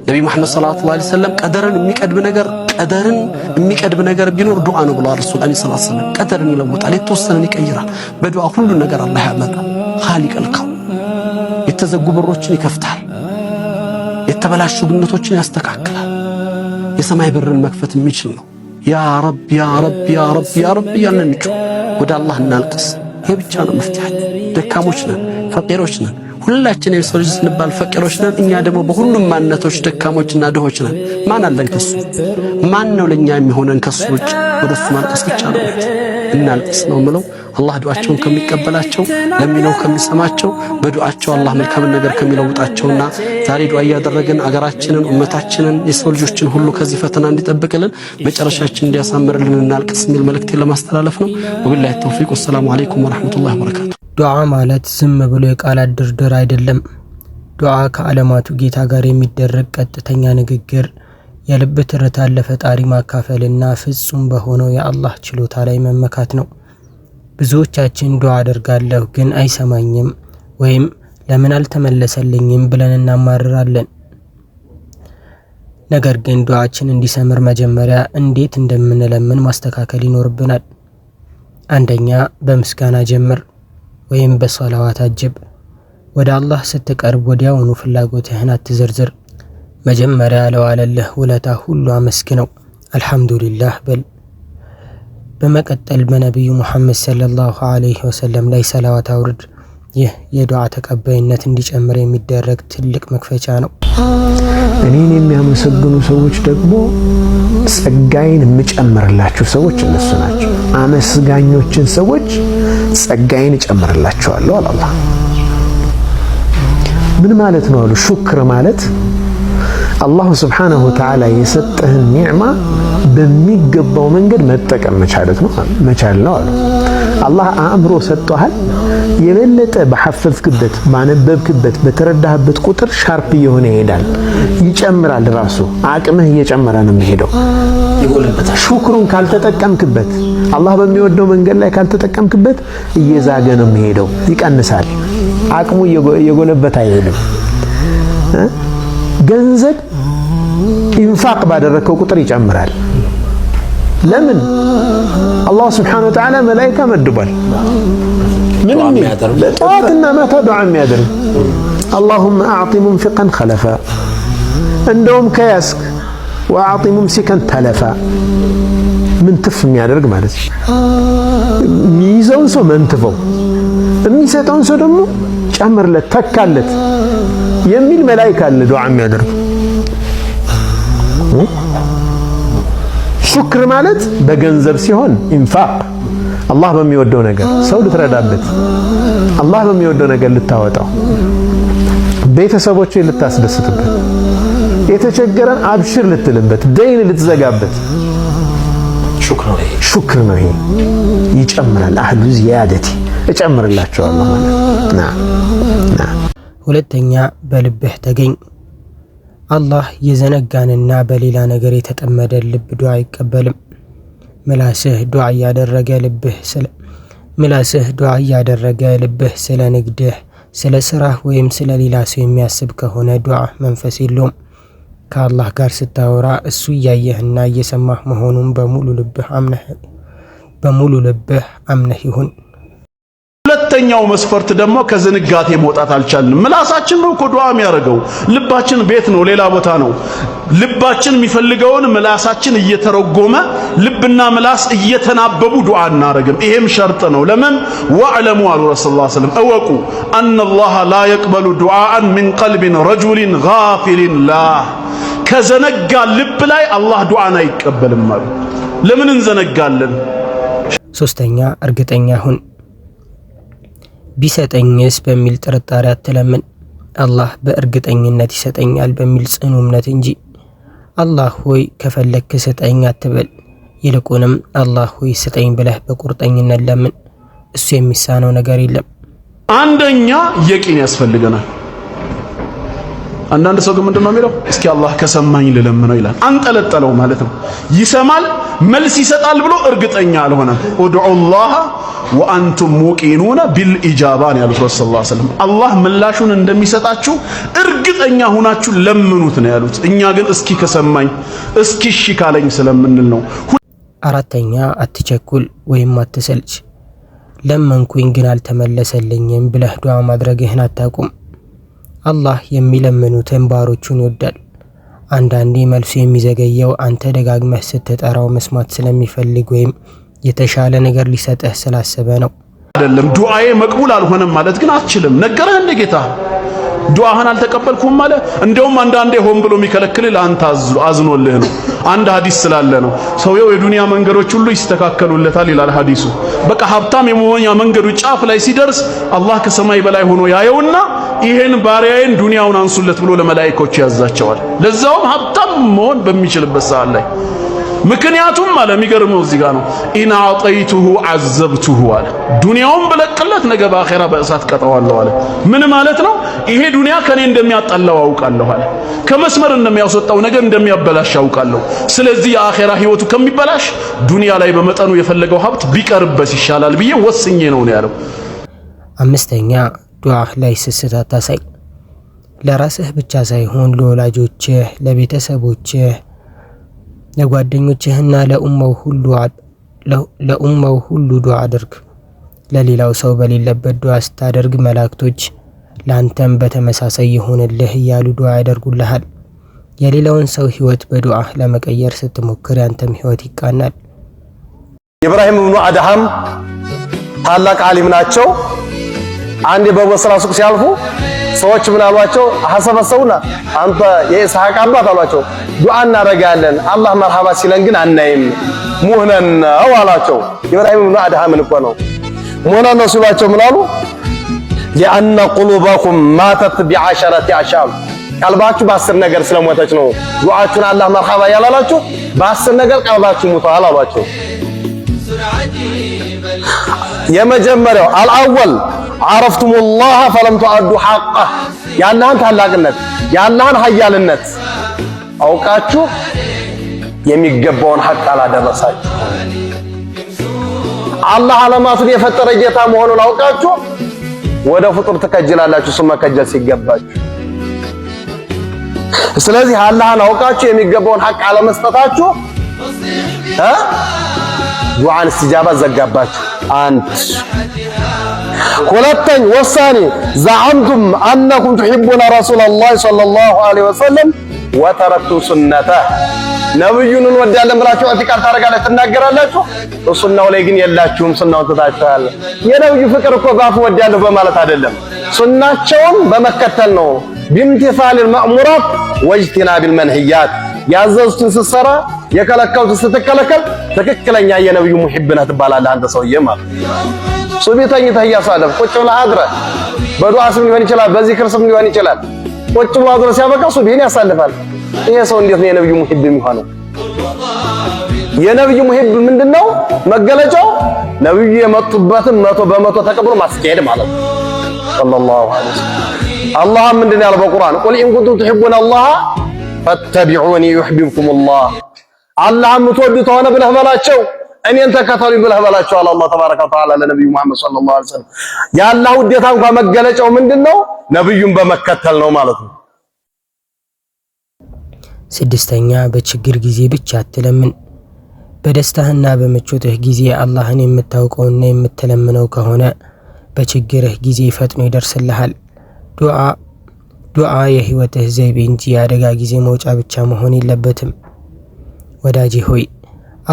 ነብዩ መሐመድ ሰለላሁ ዐለይሂ ወሰለም ቀደርን የሚቀድም ነገር ቢኖር ዱዓ ነው ብለዋል። ረሱል ሰለላሁ ዐለይሂ ወሰለም ቀደርን ይለውጣል፣ የተወሰነን ይቀይራል። በዱዓ ሁሉ ነገር አላህ ያመጣል። ኻሊቀል ከውን የተዘጉ በሮችን ይከፍታል፣ የተበላሹ ግንቶችን ያስተካክላል። የሰማይ በርን መክፈት የሚችል ነው። ያ ረብ ያ ረብ ያ ረብ ያ ረብ ያለን ወደ አላህ እናልቅስ። ይሄ ብቻ ነው መፍትሄ። ደካሞች ነን፣ ፈቂሮች ነን። ሁላችን የሰው ልጅ ስንባል ፈቂሮች ነን። እኛ ደግሞ በሁሉም ማንነቶች ደካሞችና ድሆች ነን። ማን አለን ከሱ? ማን ነው ለኛ የሚሆነን ከሱ ውጭ? ወደሱ ማልቀስ ብቻ ነው። እናልቅስ ነው የምለው። አላህ ዱዓቸውን ከሚቀበላቸው ለሚለው ከሚሰማቸው በዱዓቸው አላህ መልካም ነገር ከሚለውጣቸውና ዛሬ ዱዓ እያደረግን አገራችንን ኡመታችንን የሰው ልጆችን ሁሉ ከዚህ ፈተና እንዲጠብቅልን መጨረሻችን እንዲያሳምርልን እናልቅስ የሚል መልእክቴን ለማስተላለፍ ነው። ወቢላሂ ተውፊቅ። ወሰላሙ አለይኩም ወራህመቱላሂ ወበረካቱ። ዱዓ ማለት ዝም ብሎ የቃላት ድርድር አይደለም። ዱዓ ከዓለማቱ ጌታ ጋር የሚደረግ ቀጥተኛ ንግግር፣ የልብ ትርታን ለፈጣሪ ማካፈልና ፍጹም በሆነው የአላህ ችሎታ ላይ መመካት ነው። ብዙዎቻችን ዱዓ አደርጋለሁ ግን አይሰማኝም ወይም ለምን አልተመለሰልኝም ብለን እናማርራለን። ነገር ግን ዱዓችን እንዲሰምር መጀመሪያ እንዴት እንደምንለምን ማስተካከል ይኖርብናል። አንደኛ በምስጋና ጀምር ወይም በሰላዋት አጅብ። ወደ አላህ ስትቀርብ ወዲያውኑ ፍላጎትህን አትዘርዝር። መጀመሪያ ለዋለልህ ውለታ ሁሉ አመስግነው፣ አልሐምዱሊላህ በል። በመቀጠል በነቢዩ ሙሐመድ ሰለላሁ ዐለይሂ ወሰለም ላይ ሰላዋት አውርድ። ይህ የዱዓ ተቀባይነት እንዲጨምር የሚደረግ ትልቅ መክፈቻ ነው። እኔን የሚያመሰግኑ ሰዎች ደግሞ ጸጋዬን የምጨምርላቸው ሰዎች እነሱ ናቸው። አመስጋኞችን ሰዎች ጸጋዬን እጨምርላቸዋለሁ አለ አላህ። ምን ማለት ነው አሉ? ሹክር ማለት አላሁ ስብሓነሁ ወተዓላ የሰጠህን ኒዕማ በሚገባው መንገድ መጠቀም መቻል ነው አሉ። አላህ አእምሮ ሰጥቶሃል። የበለጠ በሐፈዝክበት፣ ባነበብክበት፣ በተረዳህበት ቁጥር ሻርፕ እየሆነ ይሄዳል፣ ይጨምራል። ራሱ አቅምህ እየጨመረ ነው የሚሄደው። ሹክሩን ካልተጠቀምክበት፣ አላህ በሚወደው መንገድ ላይ ካልተጠቀምክበት እየዛገ ነው የሚሄደው፣ ይቀንሳል። አቅሙ እየጎለበተ አይሄድም። ገንዘብ ኢንፋቅ ባደረከው ቁጥር ይጨምራል። ለምን? አላህ ስብሓነሁ ወተዓላ መላኢካ መድቧል። ምንም ጠዋትና ማታ ዱዓ የሚያደርግ አላሁመ አዕጢ ሙንፊቀን ኸለፋ፣ እንደውም ከያስክ ወአዕጢ ሙምሲከን ተለፋ፣ ምንትፍ የሚያደርግ ማለት ነው። የሚይዘውን ሰው መንትፈው፣ የሚሰጠውን ሰው ደግሞ ጨምርለት፣ ተካለት የሚል መላኢካ አለ ዱዓ የሚያደርግ። ሹክር ማለት በገንዘብ ሲሆን ኢንፋቅ፣ አላህ በሚወደው ነገር ሰው ልትረዳበት፣ አላህ በሚወደው ነገር ልታወጣው፣ ቤተሰቦችን ልታስደስትበት፣ የተቸገረን አብሽር ልትልበት፣ ደይን ልትዘጋበት ሹክር ነው። ይሄ ይጨምራል። አህሉ ዚያደቲ እጨምርላቸዋለሁ ማለት ነው። ሁለተኛ በልብህ ተገኝ። አላህ የዘነጋንና በሌላ ነገር የተጠመደን ልብ ዱዓ አይቀበልም። ምላስህ ዱዓ እያደረገ ልብህ ስለ ንግድህ፣ ስለ ስራህ ወይም ስለ ሌላ ሰው የሚያስብ ከሆነ ዱዓ መንፈስ የለውም። ከአላህ ጋር ስታወራ እሱ እያየህና እየሰማህ መሆኑን በሙሉ ልብህ አምነህ ይሁን። ሁለተኛው መስፈርት ደግሞ ከዝንጋቴ መውጣት አልቻልንም። ምላሳችን ነው እኮ ዱዓ የሚያደርገው፣ ልባችን ቤት ነው ሌላ ቦታ ነው። ልባችን የሚፈልገውን ምላሳችን እየተረጎመ ልብና ምላስ እየተናበቡ ዱዓ እናረግም። ይሄም ሸርጥ ነው። ለምን? ወዕለሙ አሉ ረሱላህ ሰለላሁ ዐለይሂ ወሰለም፣ እወቁ አነላህ ላ የቅበሉ ዱዓአን ሚን ቀልቢን ረጁሊን ጋፊሊን ላህ፣ ከዘነጋ ልብ ላይ አላህ ዱዓን አይቀበልም አሉ። ለምን እንዘነጋለን? ሶስተኛ እርግጠኛ ሁን። ቢሰጠኝስ በሚል ጥርጣሬ አትለምን። አላህ በእርግጠኝነት ይሰጠኛል በሚል ጽኑ እምነት እንጂ አላህ ሆይ ከፈለክ ስጠኝ አትበል። ይልቁንም አላህ ሆይ ስጠኝ ብለህ በቁርጠኝነት ለምን። እሱ የሚሳነው ነገር የለም። አንደኛ የቂን ያስፈልገናል። አንዳንድ ሰው ግን ምንድነው የሚለው? እስኪ አላህ ከሰማኝ ልለምነው ይላል። አንጠለጠለው ማለት ነው። ይሰማል መልስ ይሰጣል ብሎ እርግጠኛ አልሆነም። ኡድዑላህ ወአንቱም ሙቂኑነ ቢልኢጃባ ነው ያሉት ረሱል ሰለላሁ ዐለይሂ ወሰለም። አላህ ምላሹን እንደሚሰጣችሁ እርግጠኛ ሆናችሁ ለምኑት ነው ያሉት። እኛ ግን እስኪ ከሰማኝ እስኪ እሺ ካለኝ ስለምንል ነው። አራተኛ አትቸኩል ወይም አትሰልች። ለመንኩኝ ግን አልተመለሰልኝም ብለህ ዱዓ ማድረግህን አታቁም። አላህ የሚለምኑትን ባሮቹን ይወዳል። አንዳንዴ መልሱ የሚዘገየው አንተ ደጋግመህ ስትጠራው መስማት ስለሚፈልግ ወይም የተሻለ ነገር ሊሰጥህ ስላሰበ ነው። አይደለም ዱዓዬ መቅቡል አልሆነም ማለት ግን አትችልም። ነገረህ እንደ ጌታ ዱዓህን አልተቀበልኩም ማለት እንደውም አንዳንዴ ሆን ብሎ የሚከለክል ለአንተ አዝኖልህ ነው። አንድ ሐዲስ ስላለ ነው። ሰውየው የዱንያ መንገዶች ሁሉ ይስተካከሉለታል ይላል ሐዲሱ። በቃ ሀብታም የመሆኛ መንገዱ ጫፍ ላይ ሲደርስ አላህ ከሰማይ በላይ ሆኖ ያየውና ይሄን ባሪያዬን ዱንያውን አንሱለት ብሎ ለመላእክቶች ያዛቸዋል። ለዛውም ሀብታም መሆን በሚችልበት ሰዓት ላይ ምክንያቱም አለ የሚገርመው እዚህ ጋር ነው። ኢን አጠይቱሁ አዘብቱሁ አለ። ዱንያውን በለቅለት ነገ በአኺራ በእሳት ቀጠዋለሁ አለ። ምን ማለት ነው? ይሄ ዱንያ ከኔ እንደሚያጣላው አውቃለሁ አለ። ከመስመር እንደሚያስወጣው ነገር እንደሚያበላሽ አውቃለሁ። ስለዚህ የአኺራ ህይወቱ ከሚበላሽ ዱንያ ላይ በመጠኑ የፈለገው ሀብት ቢቀርበት ይሻላል ብዬ ወስኜ ነው ያለው። አምስተኛ ዱዓህ ላይ ስስት አታሳይ። ለራስህ ብቻ ሳይሆን ለወላጆችህ፣ ለቤተሰቦችህ፣ ለጓደኞችህና ለኡማው ሁሉ ዱዓ አድርግ። ለሌላው ሰው በሌለበት ዱዓ ስታደርግ መላእክቶች ላንተም በተመሳሳይ ይሆንልህ እያሉ ዱዓ ያደርጉልሃል። የሌላውን ሰው ህይወት በዱዓ ለመቀየር ስትሞክር ያንተም ህይወት ይቃናል። ኢብራሂም ኢብኑ አድሃም ታላቅ ዓሊም ናቸው። አንዴ በበስራ ሱቅ ሲያልፉ ሰዎች ምን አሏቸው? ሐሰበሰውና አንተ የኢስሐቅ አባት አሏቸው። ዱዓ እናደርጋለን አላህ መርሐባ ሲለን ግን አናይም ሙህነን ነው አሏቸው። ኢብራሂም ኢብኑ አድሃም እኮ ነው ሙህነን ነው ሲሏቸው ምን አሉ? لأن قلوبكم ماتت بعشرة أشياء ቀልባችሁ በ10 ነገር ስለሞተች ነው ዱዓችሁን አላህ መርሐባ ያላላችሁ በ10 ነገር ቀልባችሁ ሞቷል አሏቸው። የመጀመሪያው አልአወል عرفتمullah فلم تؤدوا حقه ያላህን ታላቅነት ያላህን ኃያልነት አውቃችሁ የሚገባውን ሐቅ አላደረሳችሁ። አላህ ዓለማቱን የፈጠረ ጌታ መሆኑን አውቃችሁ ወደ ፍጡር ተከጅላላችሁ እሱ መከጀል ሲገባችሁ። ስለዚህ አላህን አውቃችሁ የሚገባውን ሐቅ አለመስጠታችሁ ዱዓን استجابة ዘጋባችሁ። አንድ ሁለተኛ ወሳኔ زعمتم أنكم تحبون رسول الله صلى الله عليه وسلم وتركتم سنته ነብዩን እንወዳለን ብላችሁ አጥቃር ታረጋላችሁ ትናገራላችሁ። ሱናው ላይ ግን የላችሁም። ሱናውን ተታችኋል። የነብዩ ፍቅር እኮ ባፍ ወዳለሁ በማለት አይደለም፣ ሱናቸውን በመከተል ነው። ቢምቲሳል المأمورات واجتناب المنهيات ያዘዙትን ስትሰራ የከለከሉትን ስትከለከል ትክክለኛ የነብዩ ሙሂብ ነህ ትባላለህ አንተ ሰውዬ ማለት ነው። ሱቢተኝ ተያሳለፍ ቁጭ ብለህ አድረህ በዱዓ ስም ሊሆን ይችላል፣ በዚክር ስም ሊሆን ይችላል። ቁጭ ብሎ አድረህ ሲያበቃ ሱቢህን ያሳልፋል። ይሄ ሰው እንዴት ነው የነብዩ ሙሂብ የሚሆነው? የነብዩ ሙሂብ ምንድነው መገለጫው? ነብዩ የመጡበትን 100% ተቀብሎ ማስኬድ ማለት ነው። ሰለላሁ ዐለይሂ ወሰለም አላህ ምንድነው ያለው በቁርአን? ቁል ኢን ኩንቱም ትሂቡነ አላህ ፈተቢዑኒ ዩሂብቡኩሙላህ። አላህ የምትወዱት ሆነ ብለህ በላቸው እኔን ተከተሉኝ ብለህ በላቸው አለ አላህ ተባረከ ወተዓላ ለነብዩ መሐመድ ሰለላሁ ዐለይሂ ወሰለም። የአላህ ውዴታ እንኳን መገለጫው ምንድነው? ነብዩን በመከተል ነው ማለት ነው። ስድስተኛ በችግር ጊዜ ብቻ አትለምን። በደስታህና በምቾትህ ጊዜ አላህን የምታውቀውና የምትለምነው ከሆነ በችግርህ ጊዜ ፈጥኖ ይደርስልሃል። ዱዓ የህይወትህ ዘይቤ እንጂ የአደጋ ጊዜ መውጫ ብቻ መሆን የለበትም። ወዳጄ ሆይ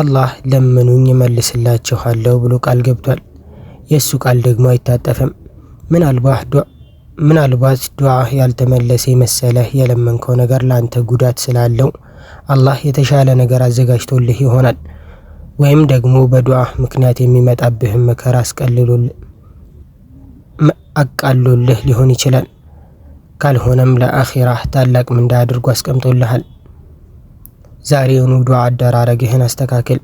አላህ ለምኑኝ እመልስላችኋለሁ ብሎ ቃል ገብቷል። የእሱ ቃል ደግሞ አይታጠፍም። ምናልባት ዱዓ ያልተመለሰ መሰለህ የለመንከው ነገር ላንተ ጉዳት ስላለው አላህ የተሻለ ነገር አዘጋጅቶልህ ይሆናል። ወይም ደግሞ በዱዓ ምክንያት የሚመጣብህን መከራ አቃሎልህ ሊሆን ይችላል። ካልሆነም ለአኺራህ ታላቅ ምንዳ አድርጎ አስቀምጦልሃል። ዛሬውኑ ዱዓ አደራረግህን አስተካክል።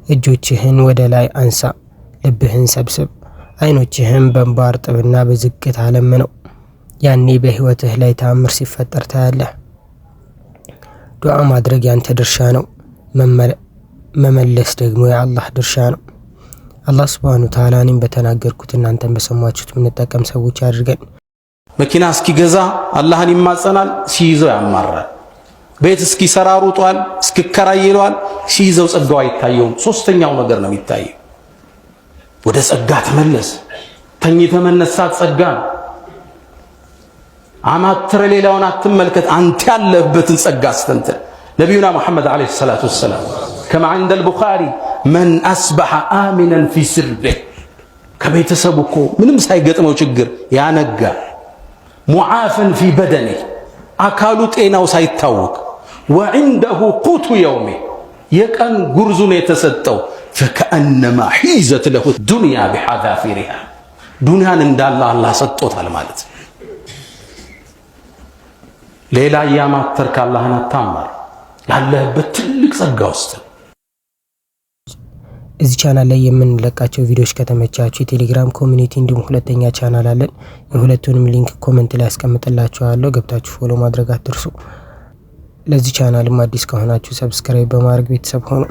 እጆችህን ወደ ላይ አንሳ፣ ልብህን ሰብስብ፣ አይኖችህን በእንባ እርጥብና በዝግታ ለምነው። ያኔ በህይወትህ ላይ ተአምር ሲፈጠር ታያለህ። ዱዓ ማድረግ ያንተ ድርሻ ነው፣ መመለስ ደግሞ የአላህ ድርሻ ነው። አላህ ሱብሓነሁ ወተዓላ እኔም በተናገርኩት እናንተም በሰማችሁት የምንጠቀም ሰዎች አድርገን። መኪና እስኪገዛ አላህን ይማጸናል፣ ሲይዘው ያማራል። ቤት እስኪሰራ ሩጧል፣ እስኪከራይ ይለዋል፣ ሲይዘው ጸጋው አይታየውም። ሶስተኛው ነገር ነው የሚታየው። ወደ ጸጋ ተመለስ። ተኝተህ መነሳት ጸጋ ነው። አማትረ ሌላውን አትመልከት፣ አንተ ያለህበትን ጸጋ አስተንትን። ነቢዩና ሙሐመድ ዓለይሂ ሰላቱ ወሰላም ከማ ዐንደ አልቡኻሪ መን አስበሐ አሚነን ፊ ስርቢህ፣ ከቤተሰቡ እኮ ምንም ሳይገጥመው ችግር ያነጋ፣ ሙዓፈን ፊ በደኒህ፣ አካሉ ጤናው ሳይታወቅ፣ ወዐንደሁ ቁቱ የውሚ፣ የቀን ጉርዙን የተሰጠው፣ ፈከአነማ ሒዘት ለሁ ዱንያ ቢሐዛፊሪሃ፣ ዱንያን እንዳለ አላህ ሰጥቶታል ማለት። ሌላ እያማተርክ አላህን አታማር፣ ያለህበት ትልቅ ጸጋ ውስጥ። እዚህ ቻናል ላይ የምንለቃቸው ቪዲዮዎች ከተመቻችሁ የቴሌግራም ኮሚኒቲ እንዲሁም ሁለተኛ ቻናል አለን። የሁለቱንም ሊንክ ኮሜንት ላይ አስቀምጥላችኋለሁ። ገብታችሁ ፎሎ ማድረግ አትርሱ። ለዚህ ቻናልም አዲስ ከሆናችሁ ሰብስክራይብ በማድረግ ቤተሰብ ሆኑ።